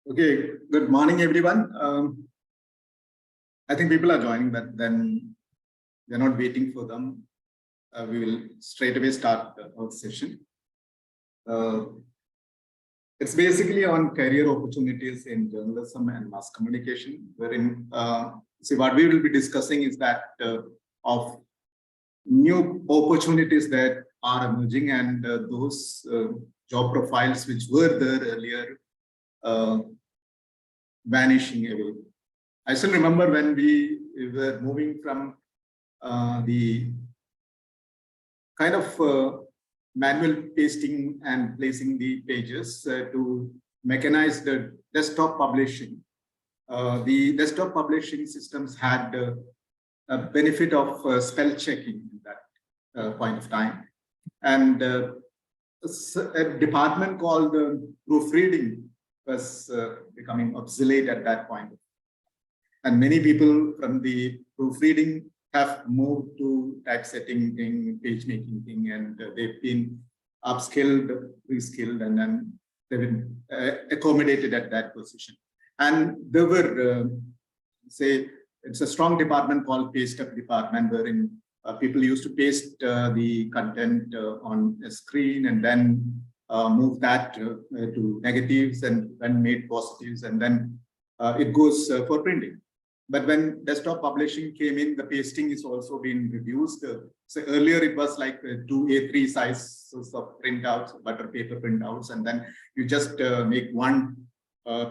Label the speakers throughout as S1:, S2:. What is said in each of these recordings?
S1: Okay, good morning, everyone. I think people are joining, but then we're not waiting for them. We will straight away start our session. It's basically on career opportunities in journalism and mass communication, wherein what we will be discussing is that of new opportunities that are emerging and those job profiles which were there earlier vanishing away. I still remember when we were moving from the kind of manual pasting and placing the pages to mechanized desktop publishing. The desktop publishing systems had a benefit of spell checking at that point of time. And a department called proofreading was becoming obsolete at that point. And many people from the proofreading have moved to typesetting thing, page making thing, and they've been upskilled, reskilled, and then they've been accommodated at that position. And there were, say, it's a strong department called paste up department, wherein people used to paste the content on a screen and then move that to negatives and then made positives, and then it goes for printing. But when desktop publishing came in, the pasting is also being reduced. So earlier it was like 2 A3 sizes of printouts, butter paper printouts, and then you just make one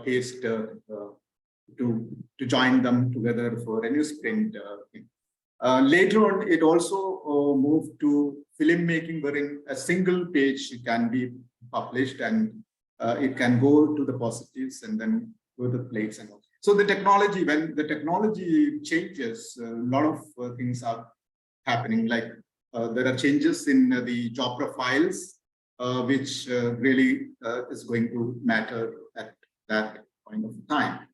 S1: paste to join them together for a newsprint thing. Later on, it also moved to filmmaking, wherein a single page can be published and it can go to the positives and then go to the plates and all. So the technology, when the technology changes, a lot of things are happening. Like there are changes in the job profiles, which really is going to matter at that point of time.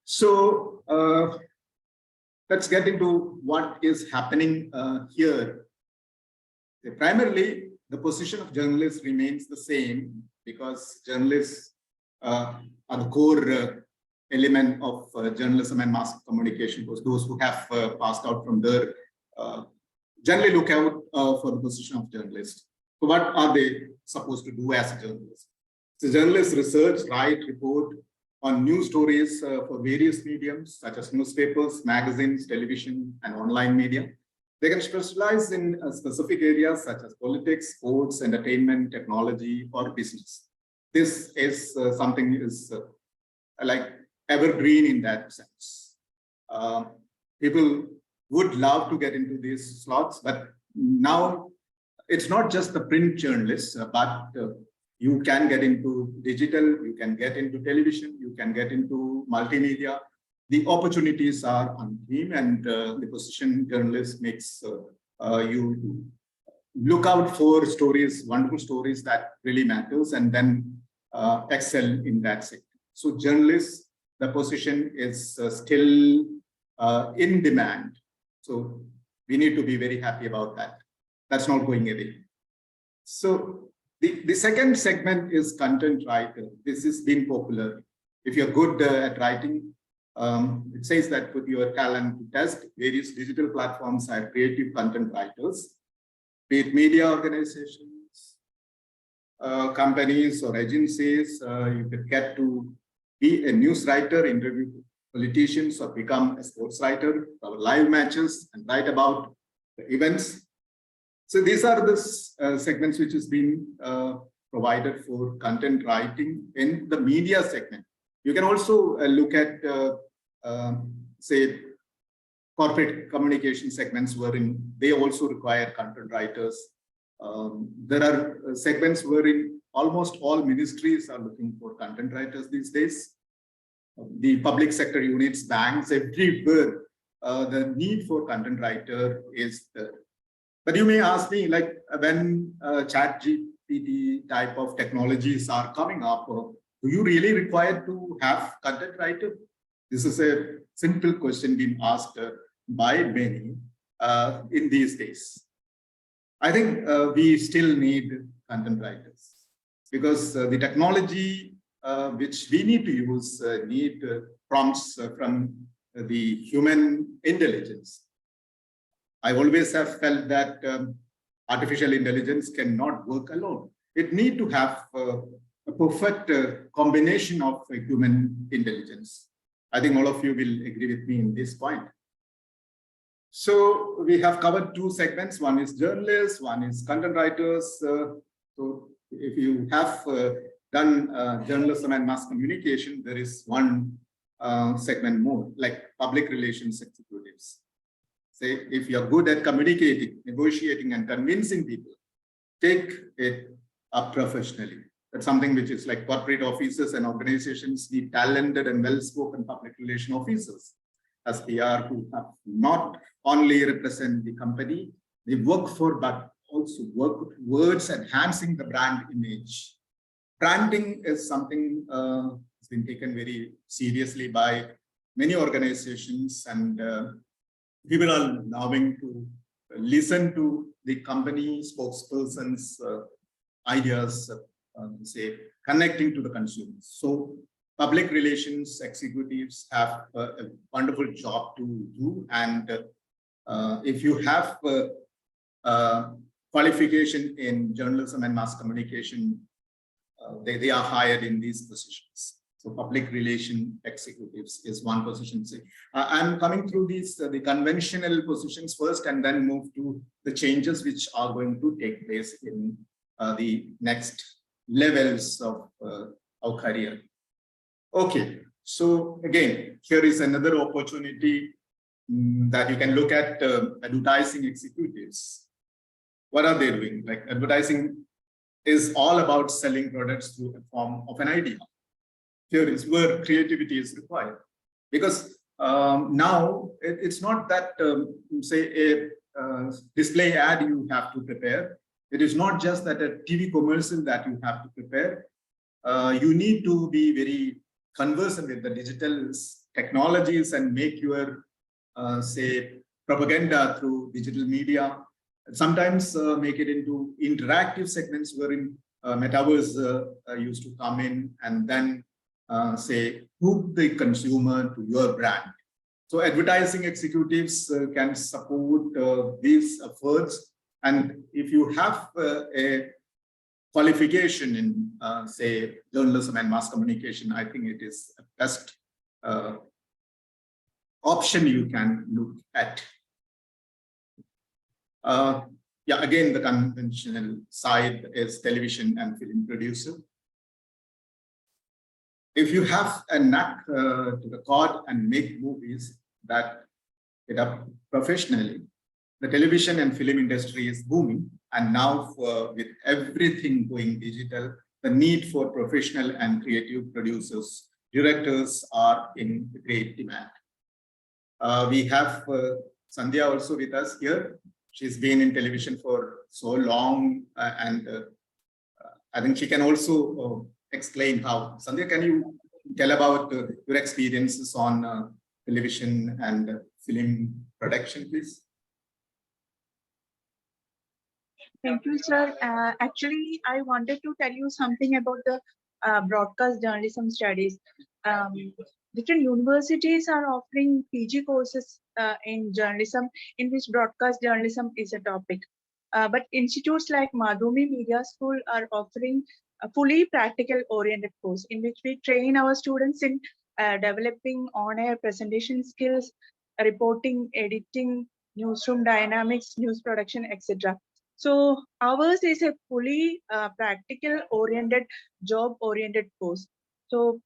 S1: So let's get into what is happening here. Primarily, the position of journalists remains the same because journalists are the core element of journalism and mass communication, because those who have passed out from there generally look out for the position of journalist. So what are they supposed to do as a journalist? So journalists research, write, report on news stories for various mediums such as newspapers, magazines, television, and online media. They can specialize in specific areas such as politics, sports, entertainment, technology, or business. This is something is like evergreen in that sense. People would love to get into these slots, but now it's not just the print journalists, but you can get into digital, you can get into television, you can get into multimedia. The opportunities are unseen, and the position journalist makes you look out for stories, wonderful stories that really matters, and then excel in that sector. So journalists, the position is still in demand. So we need to be very happy about that. That's not going away. So the second segment is content writer. This has been popular. If you're good at writing, it says that put your talent to test. Various digital platforms have creative content writers, be it media organizations, companies or agencies. You could get to be a news writer, interview politicians, or become a sports writer, cover live matches, and write about the events. So these are the segments which has been provided for content writing in the media segment. You can also look at, say, corporate communication segments wherein they also require content writers. There are segments wherein almost all ministries are looking for content writers these days. The public sector units, banks, everywhere, the need for content writer is there. But you may ask me, like when ChatGPT type of technologies are coming up, do you really require to have content writer? This is a simple question being asked by many in these days. I think we still need content writers because the technology which we need to use need prompts from the human intelligence. I always have felt that artificial intelligence cannot work alone. It needs to have a perfect combination of human intelligence. I think all of you will agree with me in this point. So we have covered two segments. One is journalists, one is content writers. So if you have done journalism and mass communication, there is one segment more, like public relations executives. Say, if you're good at communicating, negotiating, and convincing people, take it up professionally. That's something which is like corporate officers and organizations need talented and well-spoken public relation officers as PR who have not only represent the company they work for, but also work towards enhancing the brand image. Branding is something that's been taken very seriously by many organizations, and people are loving to listen to the company spokespersons' ideas, say connecting to the consumers. So public relations executives have a wonderful job to do, and if you have qualification in journalism and mass communication, they are hired in these positions. So public relation executives is one position. I'm coming through these the conventional positions first, and then move to the changes which are going to take place in the next levels of our career. Okay, so again, here is another opportunity that you can look at advertising executives. What are they doing? Like, advertising is all about selling products through a form of an idea. Here is where creativity is required, because now it's not that say a display ad you have to prepare. It is not just that a TV commercial that you have to prepare. You need to be very conversant with the digital technologies and make your say propaganda through digital media. Sometimes make it into interactive segments wherein metaverse used to come in and then say hook the consumer to your brand. So advertising executives can support these efforts, and if you have a qualification in say journalism and mass communication, I think it is the best option you can look at. Yeah, again, the conventional side is television and film producer. If you have a knack to record and make movies that get up professionally, the television and film industry is booming. And now with everything going digital, the need for professional and creative producers, directors are in great demand. We have Sandhya also with us here. She's been in television for so long, and I think she can also explain how. Sandhya, can you tell about your experiences on television and film production, please?
S2: Thank you, sir. Actually, I wanted to tell you something about the broadcast journalism studies. Different universities are offering PG courses in journalism, in which broadcast journalism is a topic. But institutes like Madhumi Media School are offering a fully practical oriented course in which we train our students in developing on-air presentation skills, reporting, editing, newsroom dynamics, news production, etc. So ours is a fully practical oriented, job oriented course. So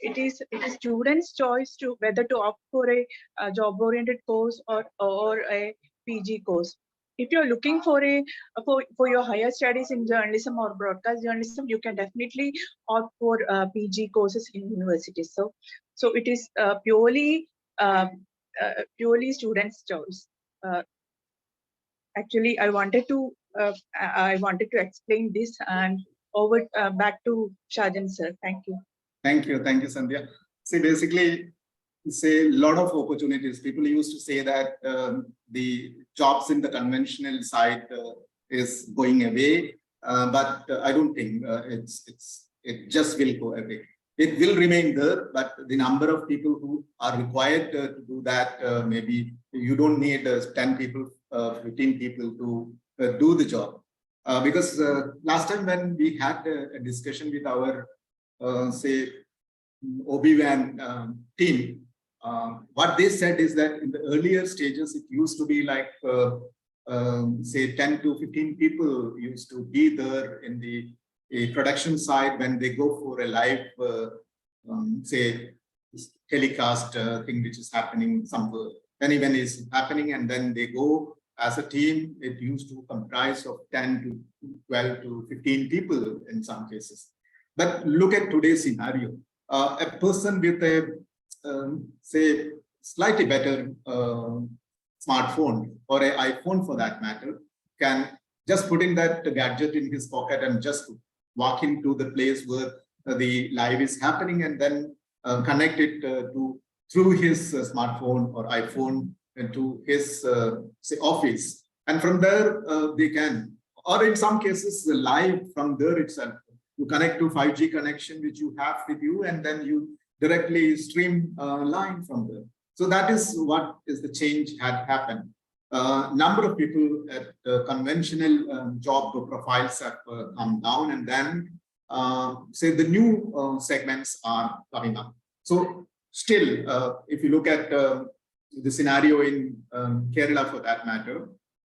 S2: it is students' choice to whether to opt for a job oriented course or a PG course. If you're looking for for your higher studies in journalism or broadcast journalism, you can definitely opt for PG courses in universities. So it is purely students' choice. Actually, I wanted to explain this, and over back to Shajan sir. Thank you.
S1: Thank you, Sandhya. See, basically, say a lot of opportunities. People used to say that the jobs in the conventional side is going away, but I don't think it just will go away. it will remain there, but the number of people who are required to do that, maybe you don't need 10 people, 15 people to do the job. Because last time when we had a discussion with our, say, OB-WAN team, what they said is that in the earlier stages, it used to be like, say, 10 to 15 people used to be there in the production side when they go for a live, say, telecast thing which is happening somewhere. An event is happening, and then they go as a team. It used to comprise of 10 to 12 to 15 people in some cases. But look at today's scenario. A person with a, say, slightly better smartphone or an iPhone for that matter can just put in that gadget in his pocket and just walk into the place where the live is happening, and then connect it through his smartphone or iPhone to his say office, and from there they can, or in some cases live from there itself. You connect to 5G connection which you have with you, and then you directly stream line from there. So that is what is the change had happened. Number of people at conventional job profiles have come down, and then say the new segments are coming up. So still, if you look at the scenario in Kerala for that matter,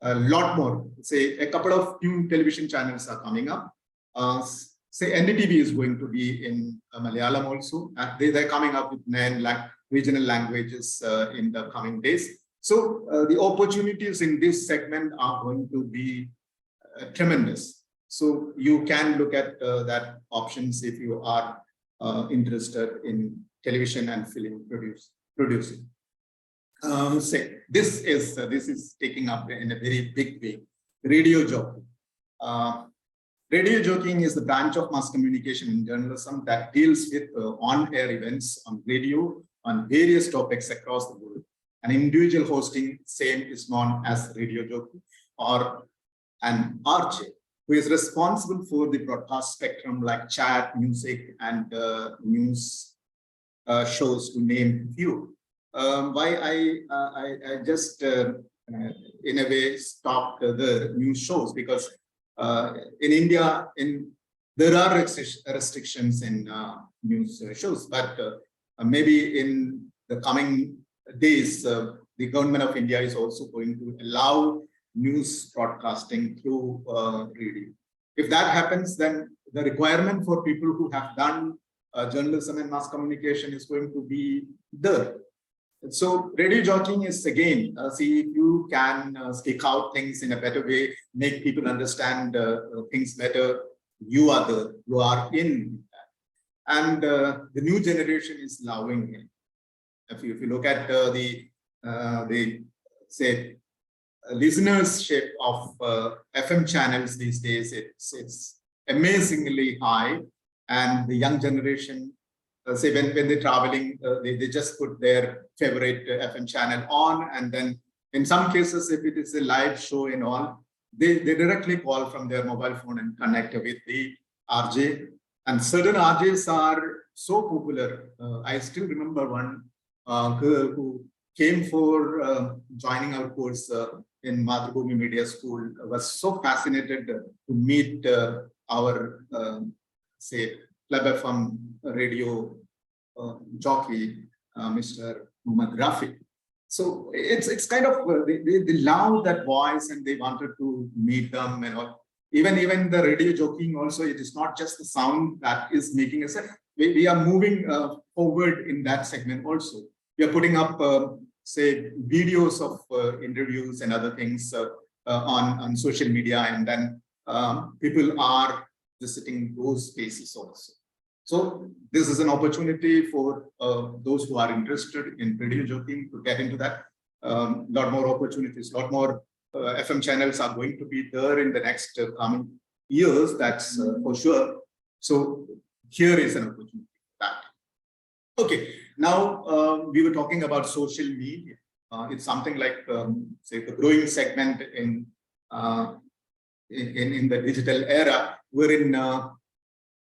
S1: a lot more, say a couple of new television channels are coming up. Say NDTV is going to be in Malayalam also. They're coming up with 9 regional languages in the coming days. So the opportunities in this segment are going to be tremendous. So you can look at that options if you are interested in television and film producing. Say this is taking up in a very big way. Radio jockeying. Radio jockeying is the branch of mass communication in journalism that deals with on-air events on radio on various topics across the world. An individual hosting same is known as radio jockey, or an RJ, who is responsible for the broadcast spectrum like chat, music, and news shows, to name a few. Why I just in a way stopped the news shows, because in India, there are restrictions in news shows, but maybe in the coming days, the government of India is also going to allow news broadcasting through radio. If that happens, then the requirement for people who have done journalism and mass communication is going to be there. So radio jockeying is again, see if you can speak out things in a better way, make people understand things better. You are there, you are in that. And the new generation is loving it. If you look at the say listenership of FM channels these days, it's amazingly high, and the young generation, say when they're traveling, they just put their favorite FM channel on, and then in some cases, if it is a live show and all, they directly call from their mobile phone and connect with the RJ. And certain RJs are so popular. I still remember one girl who came for joining our course in Multimedia Media School, was so fascinated to meet our say Club FM radio jockey, Mr. Muhammad Rafi. So it's kind of they love that voice and they wanted to meet them and all. Even the radio jockeying also, it is not just the sound that is making us. We are moving forward in that segment also. We are putting up say videos of interviews and other things on social media, and then people are visiting those spaces also. So this is an opportunity for those who are interested in radio jockeying to get into that. Lot more opportunities, lot more FM channels are going to be there in the next coming years. That's for sure. So here is an opportunity for that. Okay, now we were talking about social media. It's something like say the growing segment in the digital era, wherein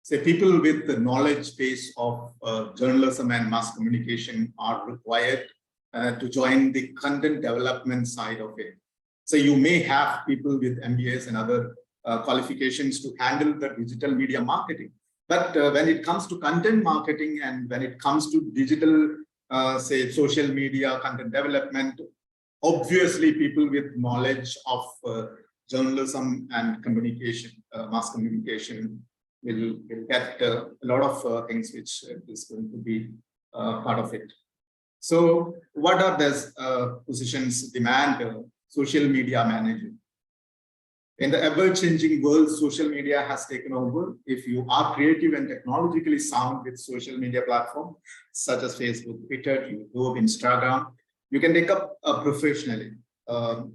S1: say people with the knowledge base of journalism and mass communication are required to join the content development side of it. So you may have people with MBAs and other qualifications to handle the digital media marketing. But when it comes to content marketing and when it comes to digital, say, social media content development, obviously people with knowledge of journalism and communication, mass communication, will get a lot of things which is going to be part of it. So what are those positions demand? Social media manager. In the ever-changing world, social media has taken over. If you are creative and technologically sound with social media platforms such as Facebook, Twitter, YouTube, Instagram, you can take up professionally.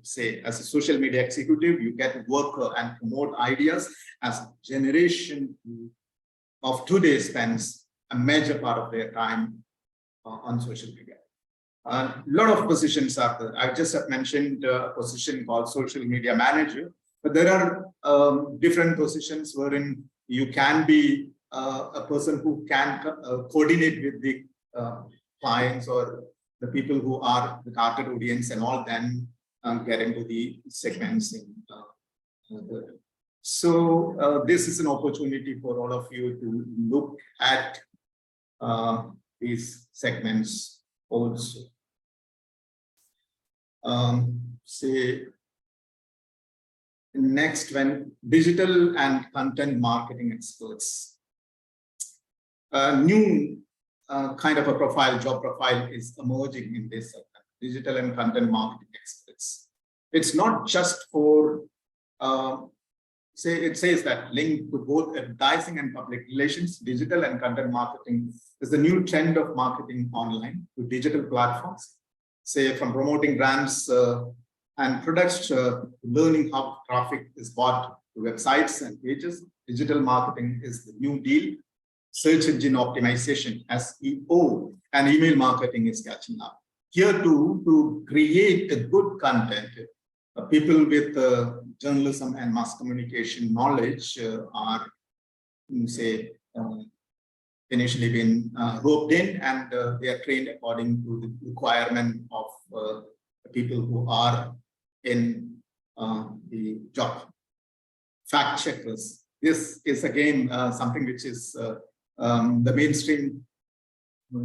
S1: Say, as a social media executive, you get work and promote ideas as generation of today spends a major part of their time on social media. A lot of positions are there. I just have mentioned a position called social media manager, but there are different positions wherein you can be a person who can coordinate with the clients or the people who are the target audience and all, then get into the segments. So this is an opportunity for all of you to look at these segments also. Say next, when digital and content marketing experts, new kind of a profile, job profile is emerging in this segment, digital and content marketing experts. It's not just for, say, it says that linked to both advertising and public relations, digital and content marketing is the new trend of marketing online to digital platforms. Say, from promoting brands and products to learning how traffic is bought to websites and pages, digital marketing is the new deal. Search engine optimization, SEO, and email marketing is catching up. Here too, to create a good content, people with journalism and mass communication knowledge are, say, initially been roped in, and they are trained according to the requirement of the people who are in the job. Fact checkers. This is again something which is the mainstream,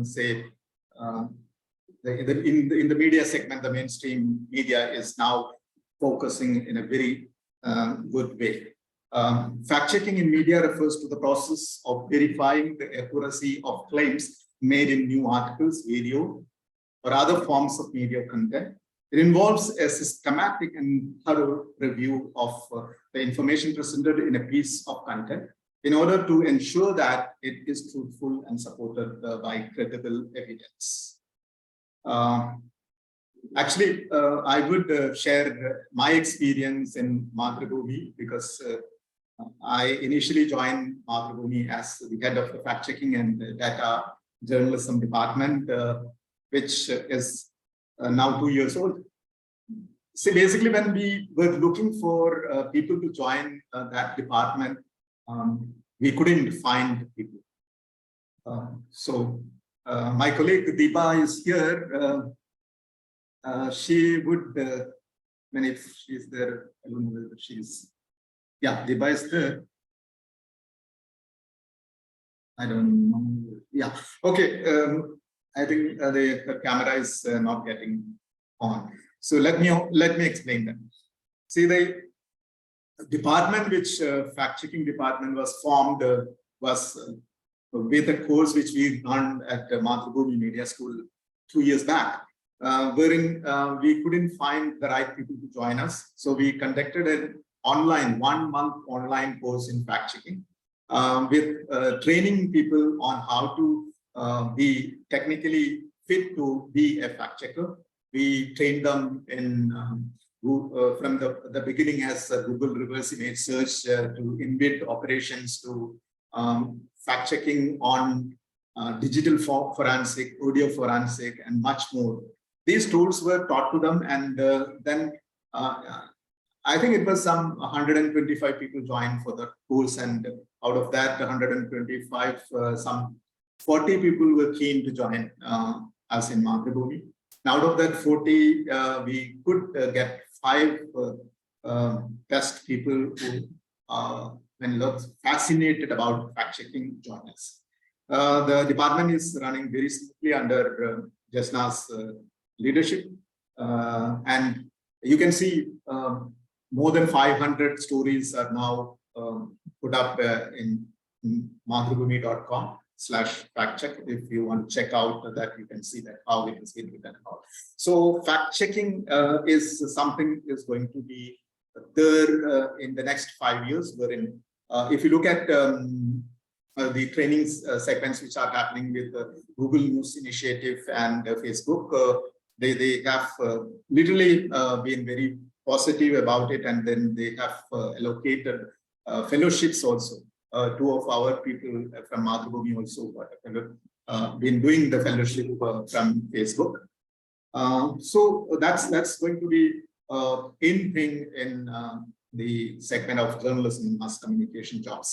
S1: say, in the media segment, the mainstream media is now focusing in a very good way. Fact-checking in media refers to the process of verifying the accuracy of claims made in new articles, video, or other forms of media content. It involves a systematic and thorough review of the information presented in a piece of content in order to ensure that it is truthful and supported by credible evidence. Actually, I would share my experience in Mathrubhumi, because I initially joined Mathrubhumi as the head of the fact-checking and data journalism department, which is now 2 years old. See, basically, when we were looking for people to join that department, we couldn't find people. So my colleague Deepa is here. She would, I mean, if she's there, I don't know whether she's, yeah, Deepa is there. I don't know. Yeah, okay. I think the camera is not getting on. So let me explain that. See, the department which fact-checking department was formed was with a course which we run at Mathrubhumi Media School 2 years back, wherein we couldn't find the right people to join us. So we conducted an online, 1 month online course in fact-checking with training people on how to be technically fit to be a fact-checker. We trained them in from the beginning as Google reverse image search to in-bit operations to fact-checking on digital forensic, audio forensic, and much more. These tools were taught to them, and then I think it was some 125 people joined for the course, and out of that 125, some 40 people were keen to join us in Mathrubhumi. Out of that 40, we could get 5 best people who fascinated about fact-checking join us. The department is running very smoothly under Jasna's leadership, and you can see more than 500 stories are now put up in mathrubhumi.com/fact-check. If you want to check out that, you can see that how it has been written about. So fact-checking is something is going to be there in the next 5 years. Wherein, if you look at the training segments which are happening with the Google News Initiative and Facebook, they have literally been very positive about it, and then they have allocated fellowships also. 2 of our people from Mathrubhumi also been doing the fellowship from Facebook. So that's going to be in thing in the segment of journalism and mass communication jobs.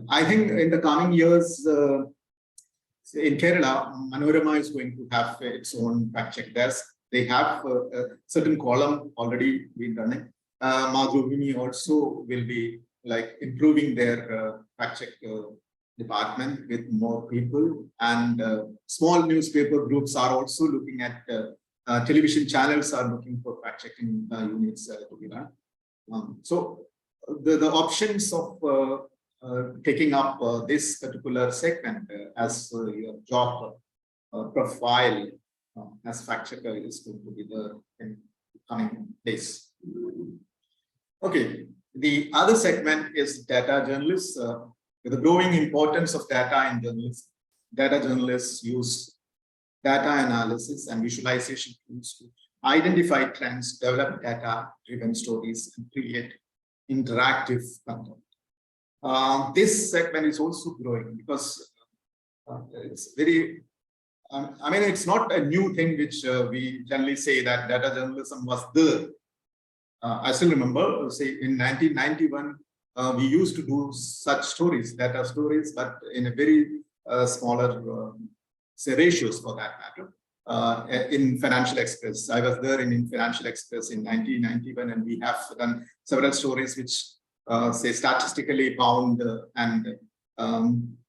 S1: I think in the coming years, in Kerala, Manorama is going to have its own fact-check desk. They have a certain column already been running. Mathrubhumi also will be like improving their fact-check department with more people, and small newspaper groups are also looking at television channels are looking for fact-checking units to be run. So the options of taking up this particular segment as your job profile as fact-checker is going to be the in coming days. Okay, the other segment is data journalists. With the growing importance of data in journalism, data journalists use data analysis and visualization tools to identify trends, develop data-driven stories, and create interactive content. This segment is also growing because it's very, I mean, it's not a new thing which we generally say that data journalism was there. I still remember, say, in 1991, we used to do such stories, data stories, but in a very smaller say ratios for that matter. In Financial Express, I was there in Financial Express in 1991, and we have done several stories which say statistically bound and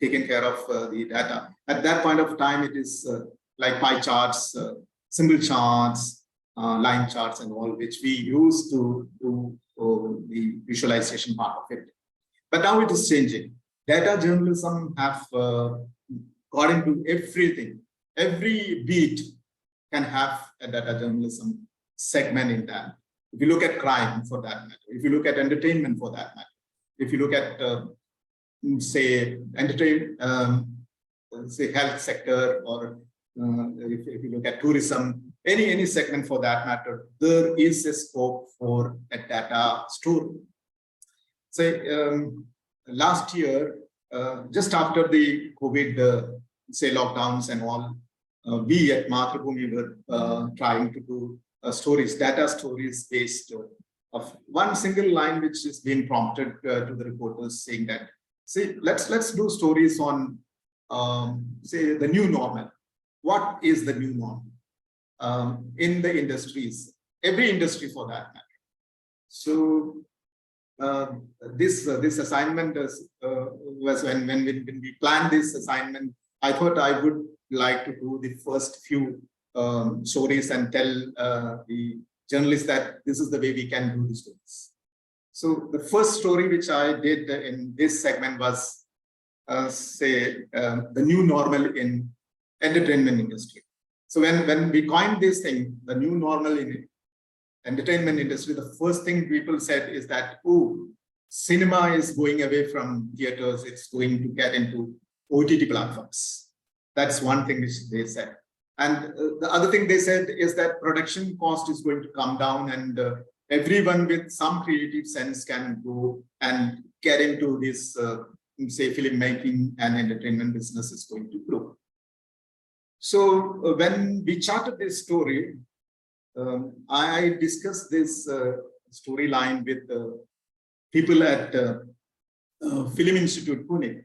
S1: taken care of the data. At that point of time, it is like pie charts, symbol charts, line charts, and all which we use to do the visualization part of it. But now it is changing. Data journalism have got into everything. Every beat can have a data journalism segment in that. If you look at crime for that matter, if you look at entertainment for that matter, if you look at say say health sector, or if you look at tourism, any segment for that matter, there is a scope for a data story. Say last year, just after the COVID say lockdowns and all, we at Mathrubhumi were trying to do stories, data stories based of one single line which is being prompted to the reporters saying that, see, let's do stories on say the new normal. What is the new normal in the industries, every industry for that matter? So this assignment was when we planned this assignment, I thought I would like to do the first few stories and tell the journalists that this is the way we can do the stories. So the first story which I did in this segment was say the new normal in entertainment industry. So when we coined this thing, the new normal in entertainment industry, the first thing people said is that, oh, cinema is going away from theaters, it's going to get into OTT platforms. That's one thing which they said. And the other thing they said is that production cost is going to come down, and everyone with some creative sense can go and get into this, say, filmmaking and entertainment business is going to grow. So when we charted this story, I discussed this storyline with people at Film Institute Pune,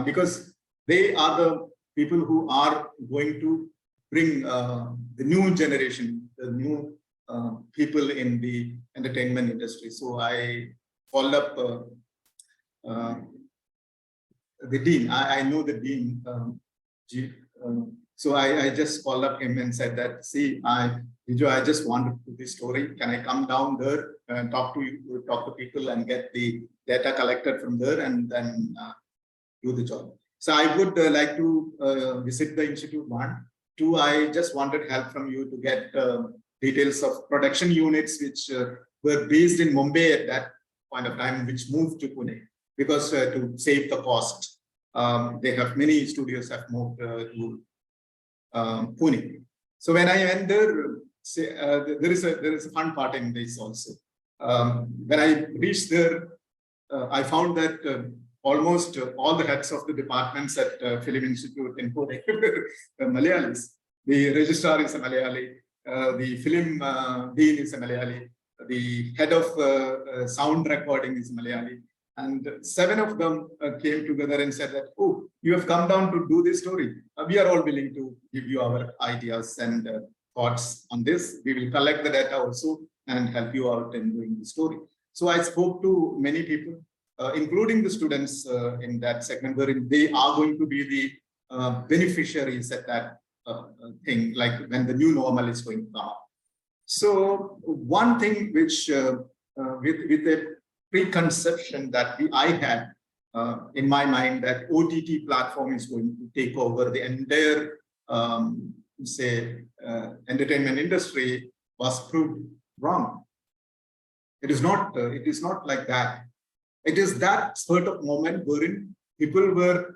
S1: because they are the people who are going to bring the new generation, the new people in the entertainment industry. So I called up the dean. I know the dean. So I just called up him and said that, see, Viju, I just want to do this story. Can I come down there and talk to you, talk to people and get the data collected from there and then do the job. So I would like to visit the institute. 1, 2, I just wanted help from you to get details of production units which were based in Mumbai at that point of time, which moved to Pune because to save the cost. They have many studios have moved to Pune. So when I went there, there is a fun part in this also. When I reached there, I found that almost all the heads of the departments at Film Institute in Pune were Malayalis. The registrar is a Malayali, the film dean is a Malayali, the head of sound recording is Malayali. And 7 of them came together and said that, oh, you have come down to do this story. We are all willing to give you our ideas and thoughts on this. We will collect the data also and help you out in doing the story. So I spoke to many people, including the students in that segment, wherein they are going to be the beneficiaries at that thing, like when the new normal is going to come up. So one thing which with a preconception that I had in my mind that OTT platform is going to take over the entire, entertainment industry was proved wrong. It is not like that. It is that sort of moment wherein people were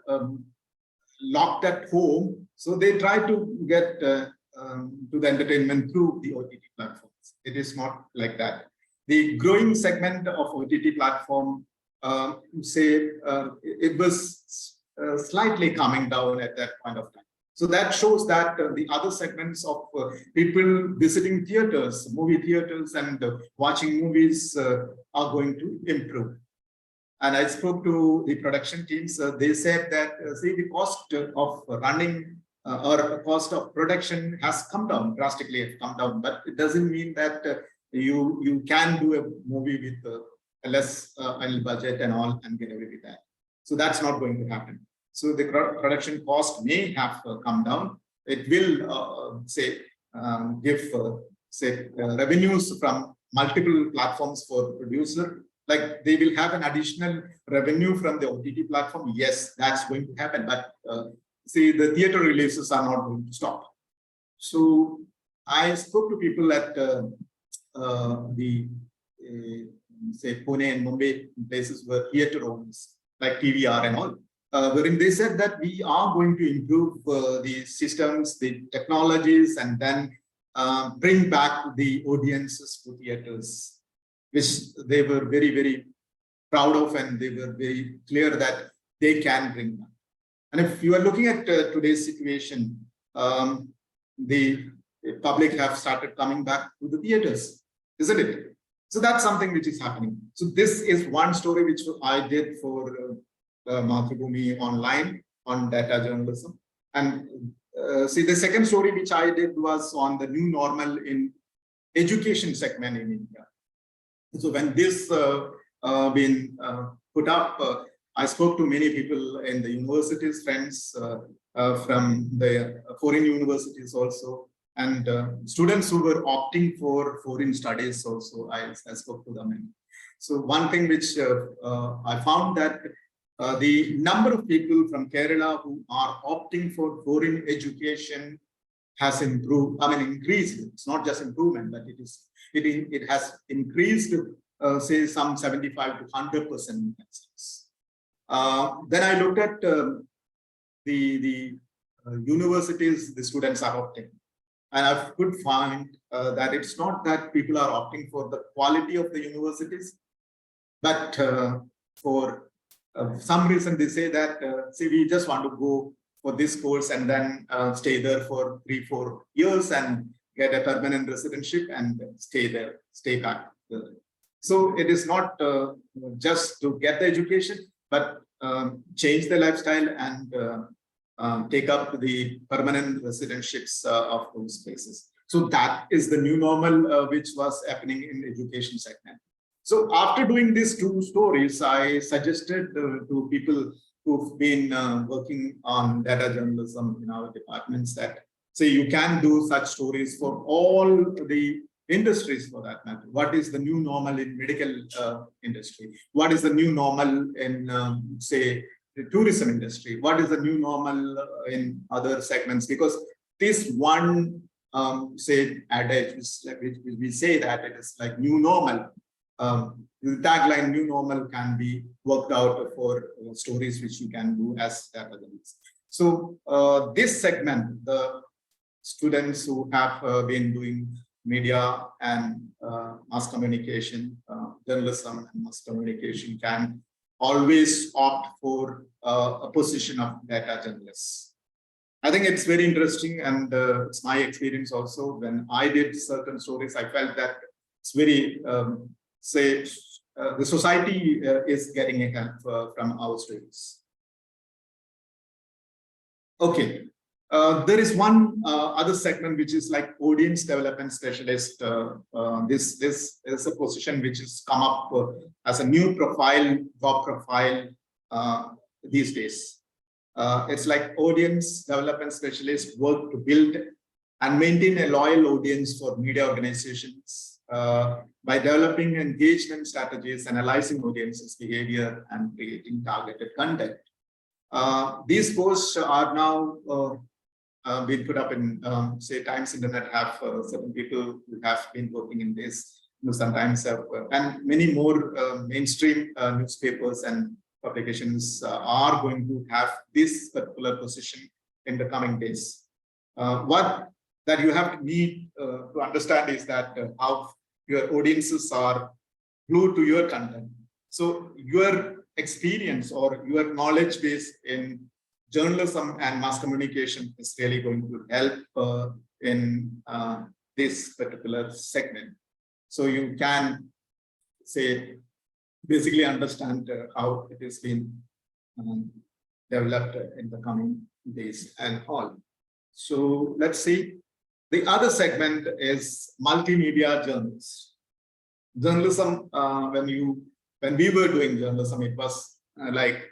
S1: locked at home, so they try to get to the entertainment through the OTT platforms. It is not like that. The growing segment of OTT platform, it was slightly coming down at that point of time. So that shows that the other segments of people visiting theaters, movie theaters and watching movies are going to improve. And I spoke to the production teams. They said that, the cost of running or cost of production has come down, drastically come down, but it doesn't mean that you can do a movie with a less budget and all and get away with that. So that's not going to happen. So the production cost may have come down. It will give revenues from multiple platforms for producer. Like they will have an additional revenue from the OTT platform. Yes, that's going to happen. But the theater releases are not going to stop. So I spoke to people at Pune and Mumbai places where theater owners like PVR and all, wherein they said that we are going to improve the systems, the technologies, and then bring back the audiences to theaters, which they were very, very proud of, and they were very clear that they can bring back. And if you are looking at today's situation, the public have started coming back to the theaters, isn't it? So that's something which is happening. So this is one story which I did for Mathrubhumi online on data journalism. And the second story which I did was on the new normal in education segment in India. So when this been put up, I spoke to many people in the universities, friends from the foreign universities also, and students who were opting for foreign studies also. I spoke to them. And so one thing which I found that the number of people from Kerala who are opting for foreign education has improved. I mean, increased. It's not just improvement, but it has increased. Say some 75 to 100%. Then I looked at the universities the students are opting, and I could find that it's not that people are opting for the quality of the universities, but for some reason they say that we just want to go for this course and then stay there for 3-4 years and get a permanent residentship and stay there, stay back. So it is not just to get the education, but change the lifestyle and take up the permanent residentships of those places. So that is the new normal which was happening in the education segment. So after doing these two stories, I suggested to people who've been working on data journalism in our departments that say you can do such stories for all the industries for that matter. What is the new normal in medical industry? What is the new normal in say the tourism industry? What is the new normal in other segments? Because this one say adage, which we say that it is like new normal. The tagline "new normal" can be worked out for stories which you can do as data journalists. So this segment, the students who have been doing media and mass communication, journalism and mass communication can always opt for a position of data journalists. I think it's very interesting, and it's my experience also. When I did certain stories, I felt that it's very the society is getting a help from our students. Okay, there is one other segment which is like audience development specialist. This is a position which has come up as a new profile, job profile these days. It's like audience development specialist work to build and maintain a loyal audience for media organizations. By developing engagement strategies, analyzing audiences' behavior, and creating targeted content. These posts are now being put up in, say, Times Internet have certain people who have been working in this, sometimes and many more mainstream newspapers and publications are going to have this particular position in the coming days. What that you have to need to understand is that how your audiences are glued to your content. So your experience or your knowledge base in journalism and mass communication is really going to help in this particular segment. So you can say basically understand how it has been developed in the coming days and all. So let's see. The other segment is multimedia journalist. Journalism, when we were doing journalism, it was like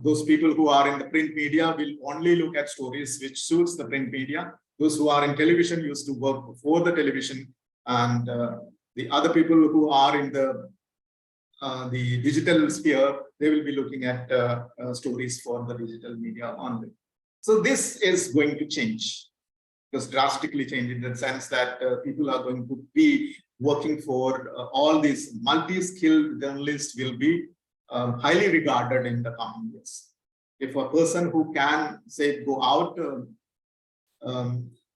S1: those people who are in the print media will only look at stories which suits the print media. Those who are in television used to work for the television, and the other people who are in the digital sphere, they will be looking at stories for the digital media only. So this is going to change. Just drastically change in the sense that people are going to be working for all these multi-skilled journalists will be highly regarded in the coming years. If a person who can say go out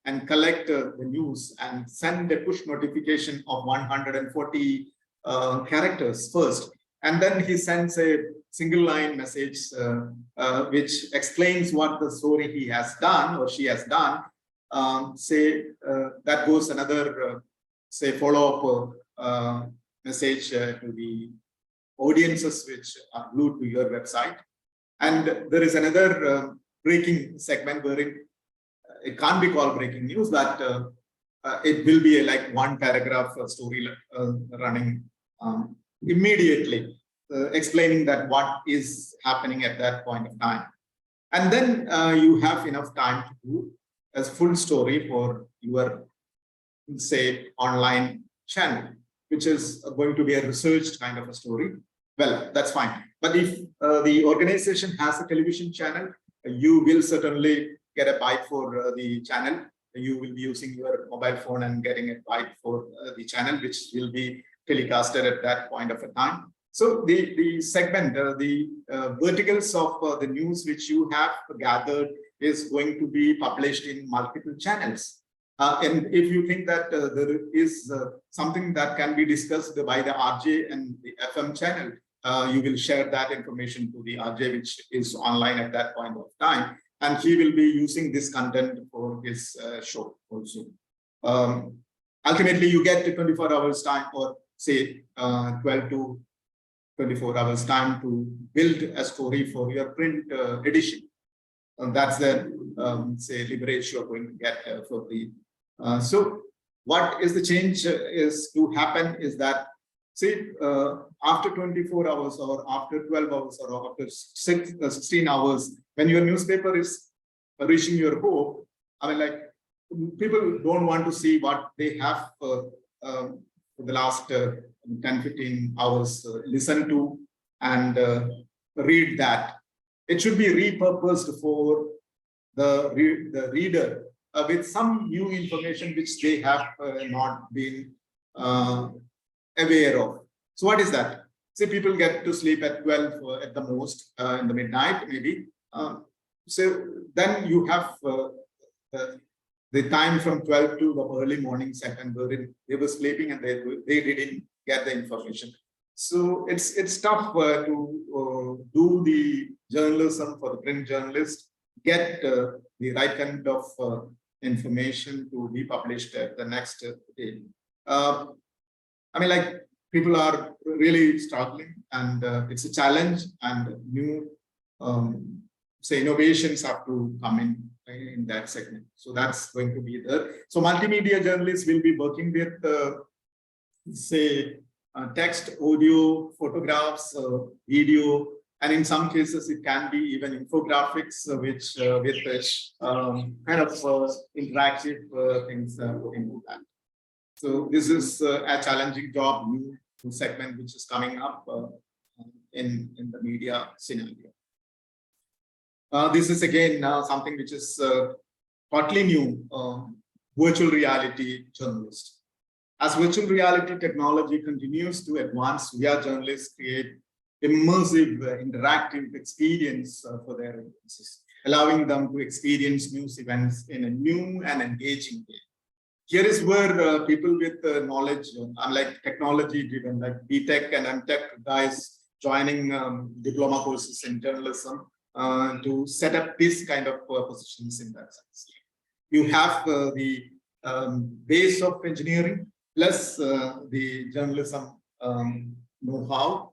S1: and collect the news and send a push notification of 140 characters first, and then he sends a single line message which explains what the story he has done or she has done. That goes another say follow-up message to the audiences which are glued to your website. And there is another breaking segment wherein it can't be called breaking news, but it will be like one paragraph story running immediately, explaining that what is happening at that point of time. And then you have enough time to do a full story for your, say, online channel, which is going to be a researched kind of a story. Well, that's fine. But if the organization has a television channel, you will certainly get a bite for the channel. You will be using your mobile phone and getting a bite for the channel, which will be telecasted at that point of a time. So the segment, the verticals of the news which you have gathered is going to be published in multiple channels. And if you think that there is something that can be discussed by the RJ and the FM channel, you will share that information to the RJ, which is online at that point of time. And he will be using this content for his show also. Ultimately, you get 24 hours time or say 12 to 24 hours time to build a story for your print edition. And that's the say leverage you're going to get for the. So what is the change is to happen is that say after 24 hours or after 12 hours or after 16 hours, when your newspaper is reaching your home, I mean, like people don't want to see what they have for the last 10, 15 hours listen to and read that. It should be repurposed for the reader with some new information which they have not been aware of. So what is that? Say people get to sleep at 12 at the most in the midnight, maybe. So then you have the time from 12 to the early morning second wherein they were sleeping and they didn't get the information. So it's tough to do the journalism for the print journalist, get the right kind of information to be published at the next day. I mean, like people are really struggling, and it's a challenge, and new say innovations have to come in that segment. So that's going to be there. So multimedia journalists will be working with say text, audio, photographs, video, and in some cases it can be even infographics, which with kind of interactive things into that. So this is a challenging job, new segment which is coming up in the media scenario. This is again something which is totally new, virtual reality journalist. As virtual reality technology continues to advance, VR journalists create immersive, interactive experience for their audiences, allowing them to experience news events in a new and engaging way. Here is where people with knowledge, unlike technology-driven, like BTech and MTech guys joining diploma courses in journalism to set up this kind of positions in that sense. You have the base of engineering plus the journalism know-how.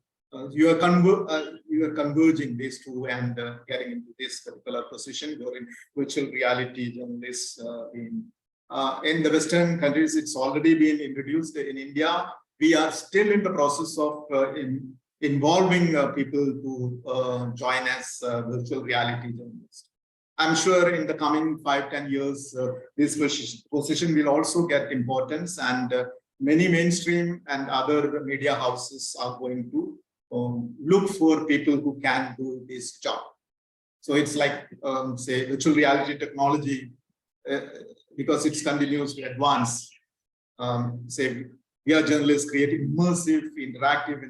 S1: You are converging these two and getting into this particular position wherein virtual reality journalists in the Western countries, it's already been introduced. In India, we are still in the process of involving people to join as virtual reality journalists. I'm sure in the coming 5-10 years, this position will also get importance, and many mainstream and other media houses are going to look for people who can do this job. So it's like, say, virtual reality technology, because it's continues to advance. Say, VR journalists create immersive, interactive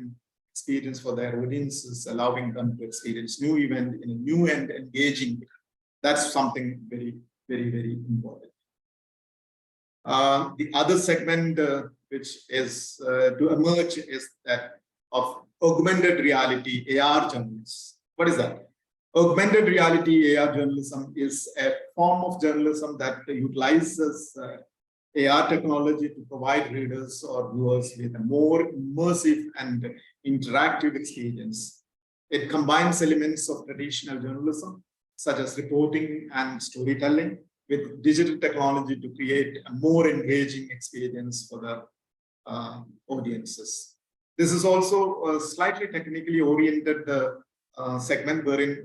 S1: experience for their audiences, allowing them to experience new event in a new and engaging way. That's something very, very, very important. The other segment which is to emerge is that of augmented reality, AR journalists. What is that? Augmented reality, AR journalism is a form of journalism that utilizes AR technology to provide readers or viewers with a more immersive and interactive experience. It combines elements of traditional journalism, such as reporting and storytelling, with digital technology to create a more engaging experience for the audiences. This is also a slightly technically oriented segment wherein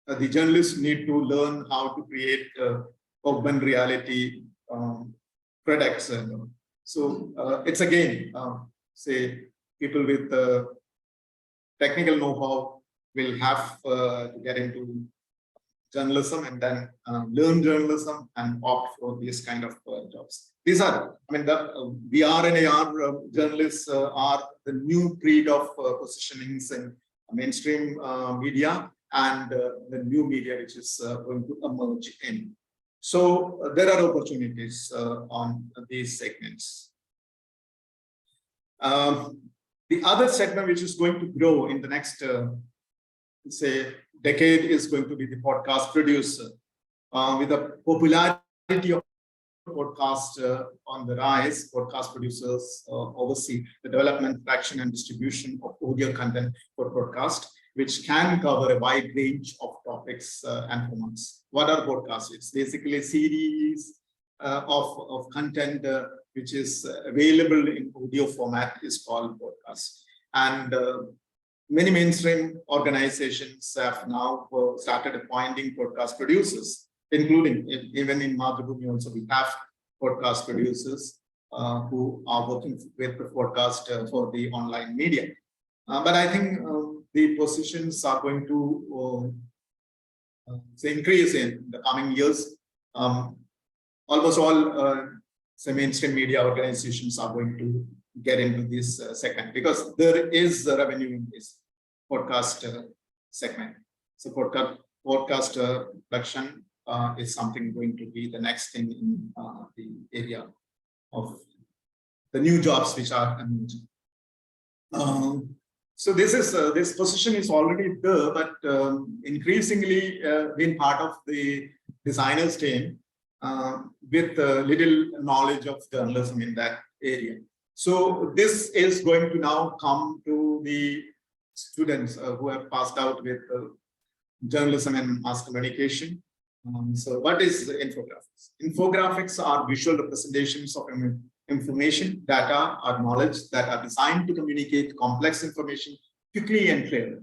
S1: the journalists need to learn how to create augmented reality products. So it's again, say, people with technical know-how will have to get into journalism and then learn journalism and opt for these kind of jobs. These are, I mean, the VR and AR journalists are the new breed of positionings in mainstream media and the new media which is going to emerge in. So there are opportunities on these segments. The other segment which is going to grow in the next, say, decade is going to be the podcast producer. With the popularity of podcast on the rise. Podcast producers oversee the development, production, and distribution of audio content for broadcast, which can cover a wide range of topics and formats. What are podcasts? It's basically a series of content which is available in audio format is called podcast. And many mainstream organizations have now started appointing podcast producers, including even in Madhubhumi also we have podcast producers who are working with the podcast for the online media. But I think the positions are going to increase in the coming years. Almost all mainstream media organizations are going to get into this segment because there is a revenue in this podcast segment. So podcast production is something going to be the next thing in the area of the new jobs which are emerging. So this position is already there, but increasingly being part of the designers team with little knowledge of journalism in that area. So this is going to now come to the students who have passed out with journalism and mass communication. So what is infographics? Infographics are visual representations of information, data, or knowledge that are designed to communicate complex information quickly and clearly.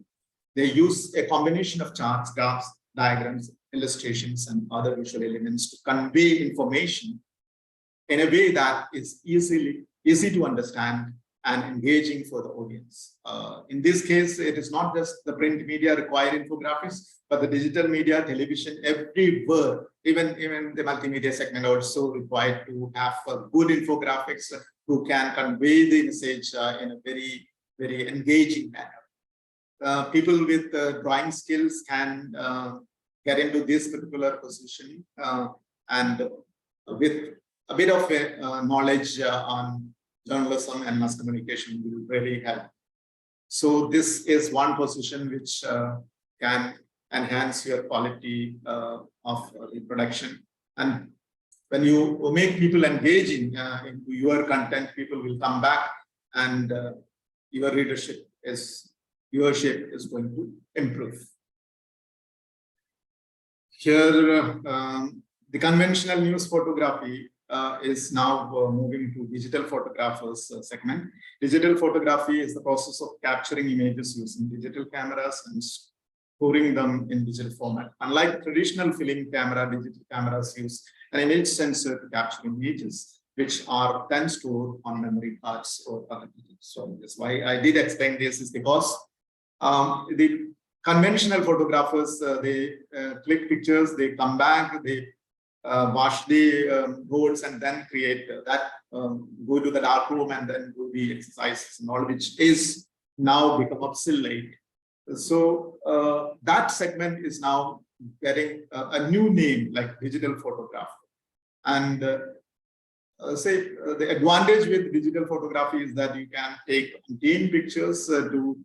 S1: They use a combination of charts, graphs, diagrams, illustrations, and other visual elements to convey information in a way that is easy to understand and engaging for the audience. In this case, it is not just the print media require infographics, but the digital media, television, everywhere, even the multimedia segment also required to have good infographics who can convey the message in a very, very engaging manner. People with drawing skills can get into this particular position and with a bit of knowledge on journalism and mass communication will really help. So this is one position which can enhance your quality of the production. And when you make people engaging into your content, people will come back and your viewership is going to improve. Here, the conventional news photography is now moving to digital photographers segment. Digital photography is the process of capturing images using digital cameras and storing them in digital format. Unlike traditional film camera, digital cameras use an image sensor to capture images, which are then stored on memory cards or other digital storage. Why I did explain this is because the conventional photographers, they click pictures, they come back, they wash the boards and then create that, go to the dark room and then do the exercises and all, which is now become obsolete. So that segment is now getting a new name like digital photography. And the advantage with digital photography is that you can take 10 pictures to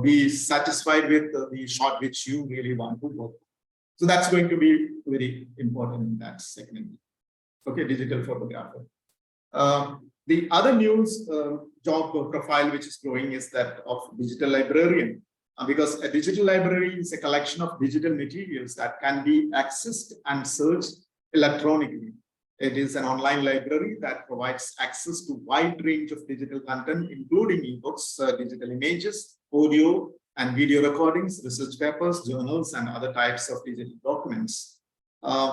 S1: be satisfied with the shot which you really want to work. So that's going to be very important in that segment. Okay, digital photographer. The other news job profile which is growing is that of digital librarian, because a digital library is a collection of digital materials that can be accessed and searched electronically. It is an online library that provides access to a wide range of digital content, including ebooks, digital images, audio and video recordings, research papers, journals, and other types of digital documents.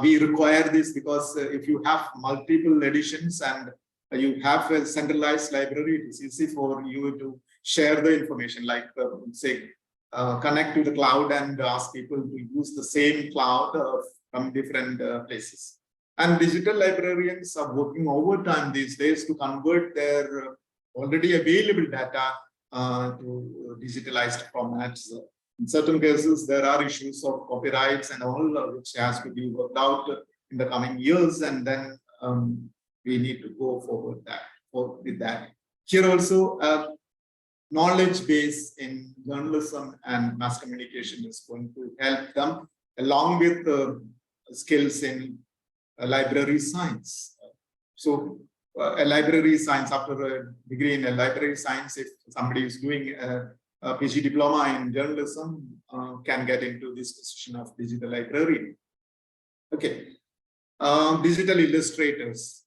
S1: We require this because if you have multiple editions and you have a centralized library, it is easy for you to share the information, like say, connect to the cloud and ask people to use the same cloud from different places. And digital librarians are working overtime these days to convert their already available data to digitalized formats. In certain cases, there are issues of copyrights and all, which has to be worked out in the coming years, and then we need to go forward with that. Here also, knowledge base in journalism and mass communication is going to help them, along with skills in library science. So a library science, after a degree in a library science, if somebody is doing a PG diploma in journalism, can get into this position of digital librarian. Okay, digital illustrators.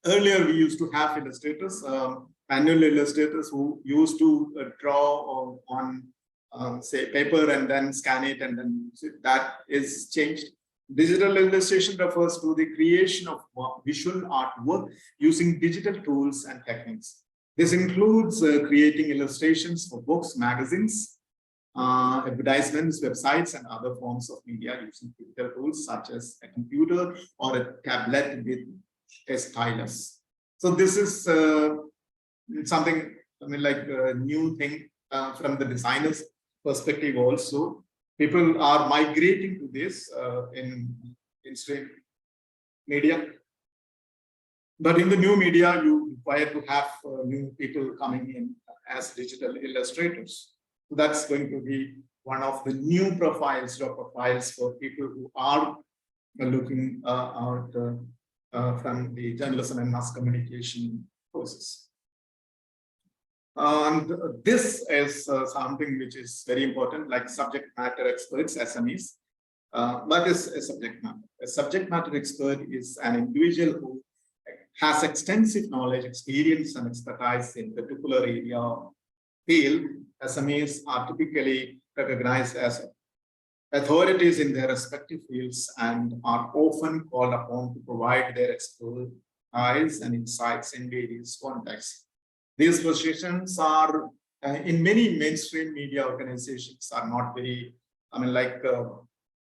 S1: Earlier, we used to have illustrators, manual illustrators who used to draw on, say, paper and then scan it, and then that is changed. Digital illustration refers to the creation of visual artwork using digital tools and techniques. This includes creating illustrations for books, magazines, advertisements, websites, and other forms of media using digital tools such as a computer or a tablet with a stylus. So this is something, I mean, like a new thing from the designer's perspective also. People are migrating to this in mainstream media. But in the new media, you require to have new people coming in as digital illustrators. So that's going to be one of the new profiles, job profiles for people who are looking out from the journalism and mass communication courses. And this is something which is very important, like subject matter experts, SMEs. What is a subject matter? A subject matter expert is an individual who has extensive knowledge, experience, and expertise in a particular area or field. SMEs are typically recognized as authorities in their respective fields and are often called upon to provide their expertise and insights in various contexts. These positions are in many mainstream media organizations are not very, I mean, like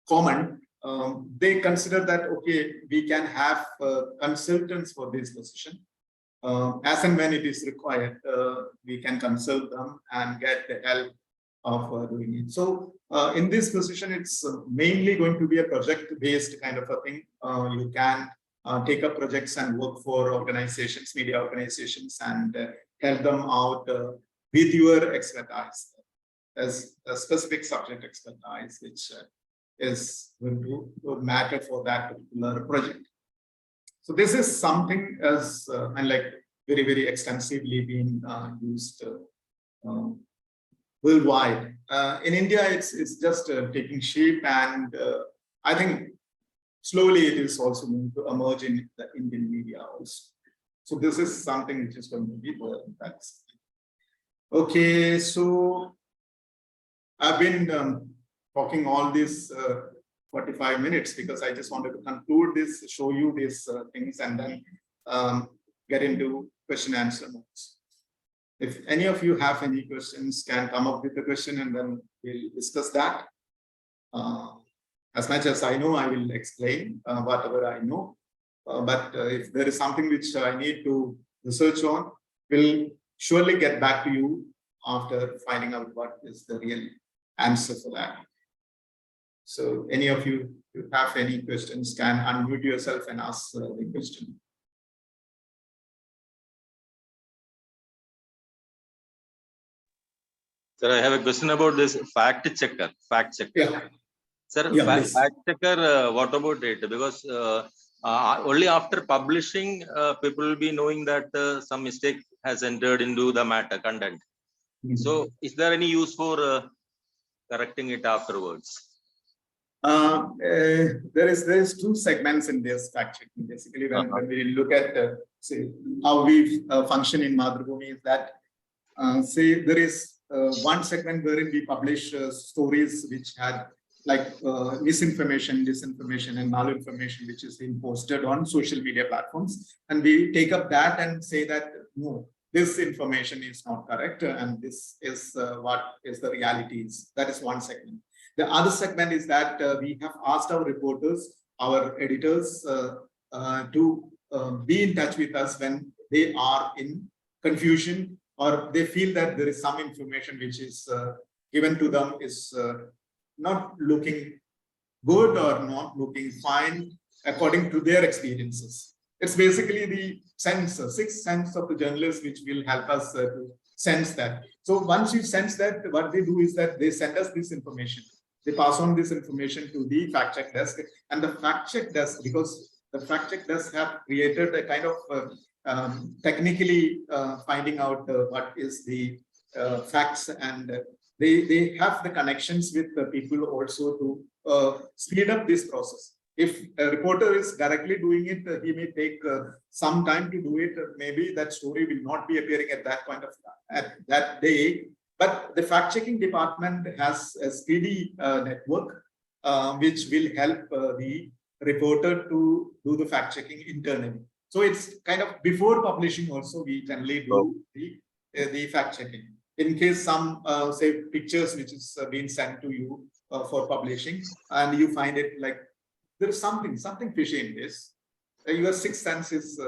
S1: common. They consider that, okay, we can have consultants for this position. As and when it is required, we can consult them and get the help of doing it. So in this position, it's mainly going to be a project-based kind of a thing. You can take up projects and work for organizations, media organizations, and help them out with your expertise, as a specific subject expertise, which is going to matter for that particular project. So this is something as and like very, very extensively being used worldwide. In India, it's just taking shape, and I think slowly it is also going to emerge in the Indian media also. So this is something which is going to be that's okay. So I've been talking all this 45 minutes because I just wanted to conclude this, show you these things, and then get into question answer modes. If any of you have any questions, can come up with a question and then we'll discuss that. As much as I know, I will explain whatever I know. But if there is something which I need to research on, we'll surely get back to you after finding out what is the real answer for that. So any of you who have any questions can unmute yourself and ask the question.
S3: Sir, I have a question about this fact checker.
S1: Yeah.
S3: Sir,
S1: Yeah,
S3: fact checker, what about it? Because only after publishing, people will be knowing that some mistake has entered into the matter content. So is there any use for correcting it afterwards?
S1: There is two segments in this fact checking. Basically, when we look at say how we function in Madhubhumi, is that say there is one segment wherein we publish stories which had like misinformation, disinformation, and malinformation, which is being posted on social media platforms, and we take up that and say that no, this information is not correct, and this is what is the reality is. That is one segment. The other segment is that we have asked our reporters, our editors, to be in touch with us when they are in confusion or they feel that there is some information which is given to them is not looking good or not looking fine according to their experiences. It's basically the sense, sixth sense of the journalist, which will help us to sense that. So once you sense that, what they do is that they send us this information. They pass on this information to the fact check desk, and the fact check desk, because the fact check does have created a kind of technically finding out what is the facts, and they have the connections with the people also to speed up this process. If a reporter is directly doing it, he may take some time to do it. Maybe that story will not be appearing at that point of at that day. But the fact-checking department has a speedy network which will help the reporter to do the fact-checking internally. So it's kind of before publishing also we generally do the fact-checking. In case some say pictures which is being sent to you for publishing, and you find it like there is something fishy in this, your sixth sense is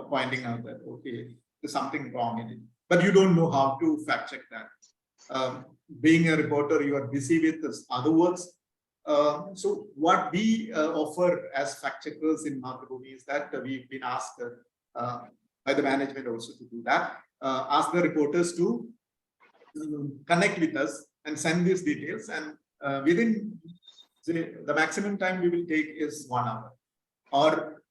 S1: pointing out that okay, there's something wrong in it, but you don't know how to fact check that. Being a reporter, you are busy with this other works. So what we offer as fact checkers in Mathrubhumi is that we've been asked by the management also to do that. Ask the reporters to connect with us and send these details, and within the maximum time we will take is 1 hour, or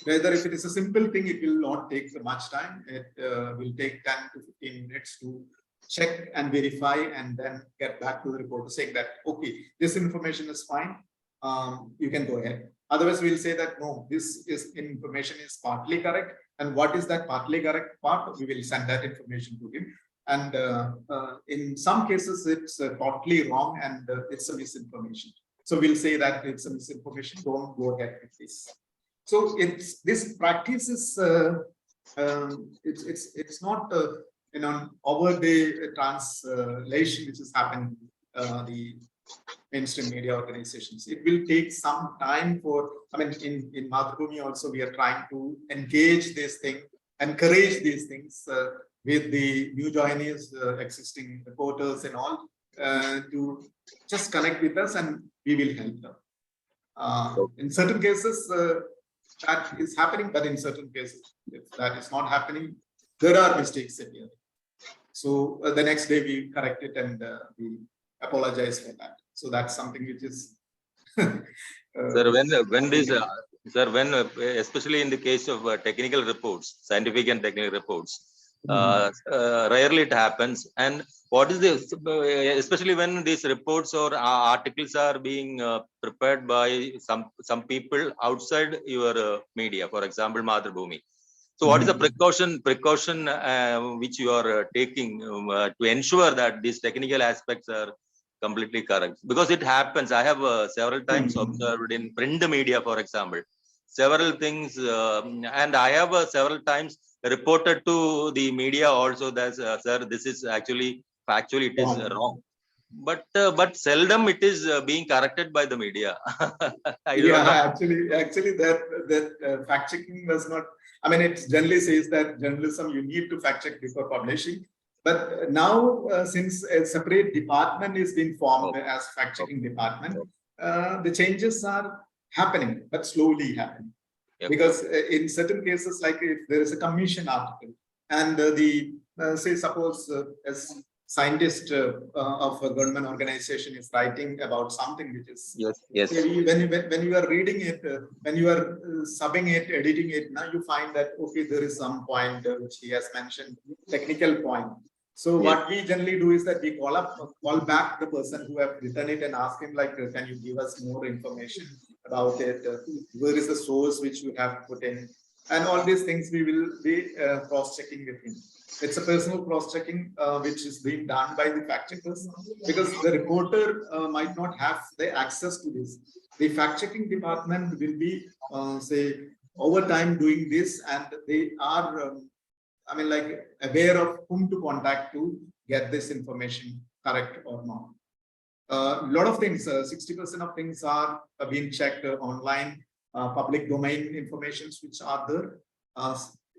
S1: rather if it is a simple thing, it will not take much time. It will take 10 to 15 minutes to check and verify, and then get back to the reporter saying that okay, this information is fine, you can go ahead. Otherwise we'll say that no, this information is partly correct, and what is that partly correct part, we will send that information to him. And in some cases it's totally wrong and it's a misinformation. So we'll say that it's a misinformation, don't go ahead with this. So it's this practice is it's not over the translation which is happening the mainstream media organizations. It will take some time for, I mean, in Mathrubhumi also we are trying to engage this thing, encourage these things with the new joinees, existing reporters and all, to just connect with us and we will help them. In certain cases that is happening, but in certain cases if that is not happening, there are mistakes appearing. So the next day we correct it and we apologize for that. So that's something which is
S3: Sir, when this sir, when especially in the case of technical reports, scientific and technical reports, rarely it happens. And what is this, especially when these reports or articles are being prepared by some people outside your media, for example, Mathrubhumi. So what is the precaution which you are taking to ensure that these technical aspects are completely correct? Because it happens. I have several times observed in print media, for example, several things, and I have several times reported to the media also that sir, this is actually factually it is wrong. But seldom it is being corrected by the media.
S1: Actually that fact checking was not. I mean, it generally says that journalism you need to fact check before publishing. But now, since a separate department is being formed as fact checking department, the changes are happening, but slowly happening. Because in certain cases, like if there is a commission article and say suppose as scientist of a government organization is writing about something which is when you are reading it, when you are subbing it, editing it, now you find that okay, there is some point which he has mentioned, technical point. So what we generally do is that we call back the person who have written it and ask him like, can you give us more information about it? Where is the source which you have put in? And all these things we will be cross-checking with him. It's a personal cross-checking which is being done by the fact checkers, because the reporter might not have the access to this. The fact-checking department will be, say, over time doing this, and they are, I mean, like aware of whom to contact to get this information correct or not. A lot of things, 60% of things are being checked online, public domain informations which are there.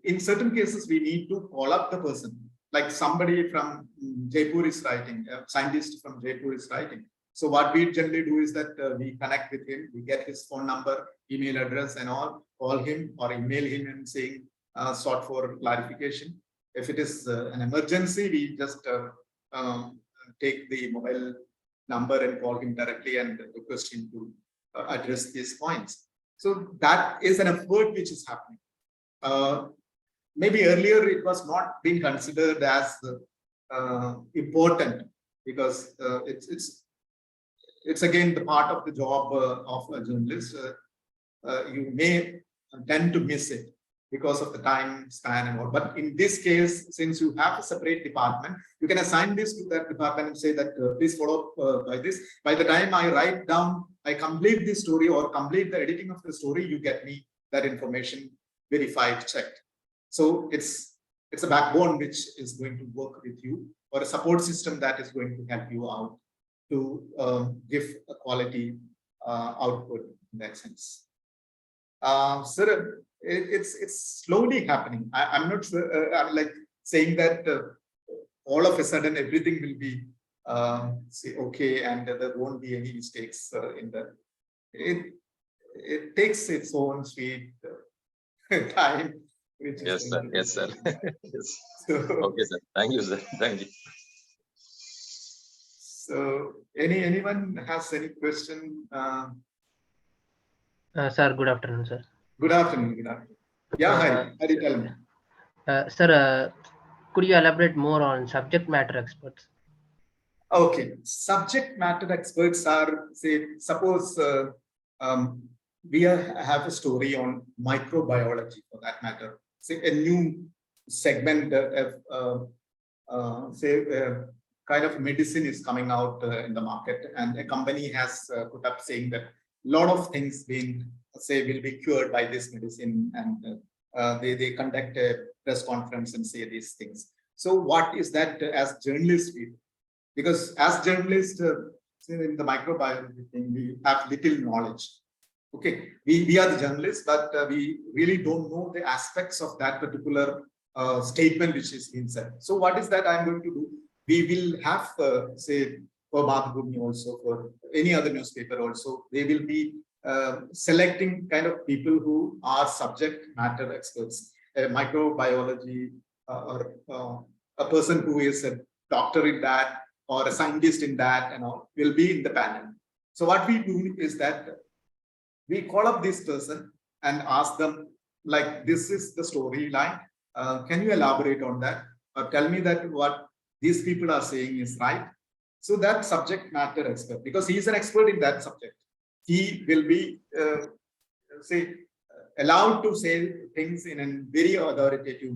S1: In certain cases, we need to call up the person, like somebody from Jaipur is writing, a scientist from Jaipur is writing. So what we generally do is that we connect with him, we get his phone number, email address and all, call him or email him and saying, sought for clarification. If it is an emergency, we just take the mobile number and call him directly and request him to address these points. So that is an effort which is happening. Maybe earlier it was not being considered as important because it's again the part of the job of a journalist. You may tend to miss it because of the time span and all. But in this case, since you have a separate department, you can assign this to that department and say that please follow up by this. By the time I write down, I complete this story or complete the editing of the story, you get me that information verified, checked. So it's a backbone which is going to work with you, or a support system that is going to help you out to give a quality output in that sense. Sir, it's slowly happening. I'm not sure, I'm like saying that all of a sudden everything will be say okay and there won't be any mistakes in that. It takes its own sweet time.
S3: Yes, sir. Yes, sir. Yes.
S1: So,
S3: Okay, sir. Thank you, sir. Thank you.
S1: So, anyone has any question?
S4: Sir, good afternoon, sir.
S1: Good afternoon. Good afternoon. Yeah, Hari, tell me.
S4: Sir, could you elaborate more on subject matter experts?
S1: Okay, subject matter experts are, say, suppose we have a story on microbiology for that matter. Say a new segment kind of medicine is coming out in the market, and a company has put up saying that a lot of things being will be cured by this medicine, and they conduct a press conference and say these things. So what is that as journalists we do? Because as journalists in the microbiology thing, we have little knowledge. Okay, we are the journalists, but we really don't know the aspects of that particular statement which is being said. So what is that I'm going to do? We will have, say, for Madhubhumi also, for any other newspaper also, they will be selecting kind of people who are subject matter experts, microbiology, or a person who is a doctor in that, or a scientist in that, and all will be in the panel. So what we do is that we call up this person and ask them, like, this is the storyline. Can you elaborate on that? Or tell me that what these people are saying is right. So that subject matter expert, because he is an expert in that subject, he will be allowed to say things in a very authoritative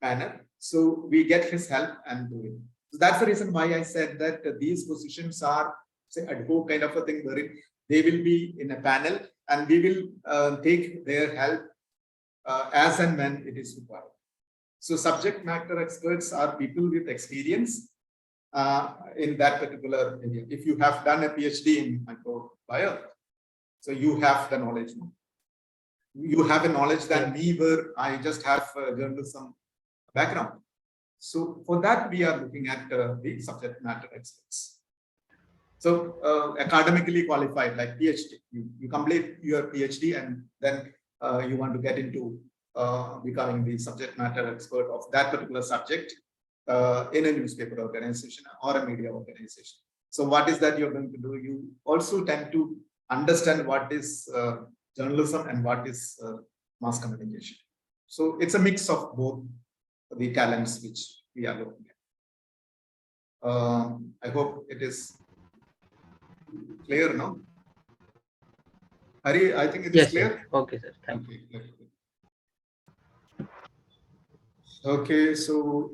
S1: manner. So we get his help and do it. So that's the reason why I said that these positions are, say, ad hoc kind of a thing, wherein they will be in a panel and we will take their help as and when it is required. So subject matter experts are people with experience in that particular area. If you have done a PhD in microbiology, so you have the knowledge. You have a knowledge than me, where I just have journalism background. So for that, we are looking at the subject matter experts. So academically qualified, like PhD, you complete your PhD and then you want to get into becoming the subject matter expert of that particular subject in a newspaper organization or a media organization. So what is that you're going to do? You also tend to understand what is journalism and what is mass communication. So it's a mix of both the talents which we are looking at. I hope it is clear now. Hari, I think it is clear.
S4: Yes. Okay, sir. Thank you.
S1: Okay, so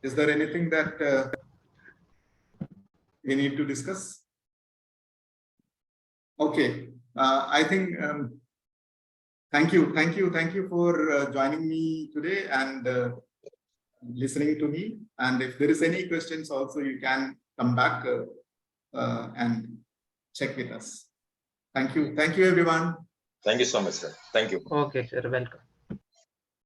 S1: is there anything that we need to discuss? Okay, I think thank you for joining me today and listening to me. And if there is any questions also, you can come back and check with us. Thank you everyone.
S3: Thank you so much, sir. Thank you.
S4: Okay, sir. Welcome.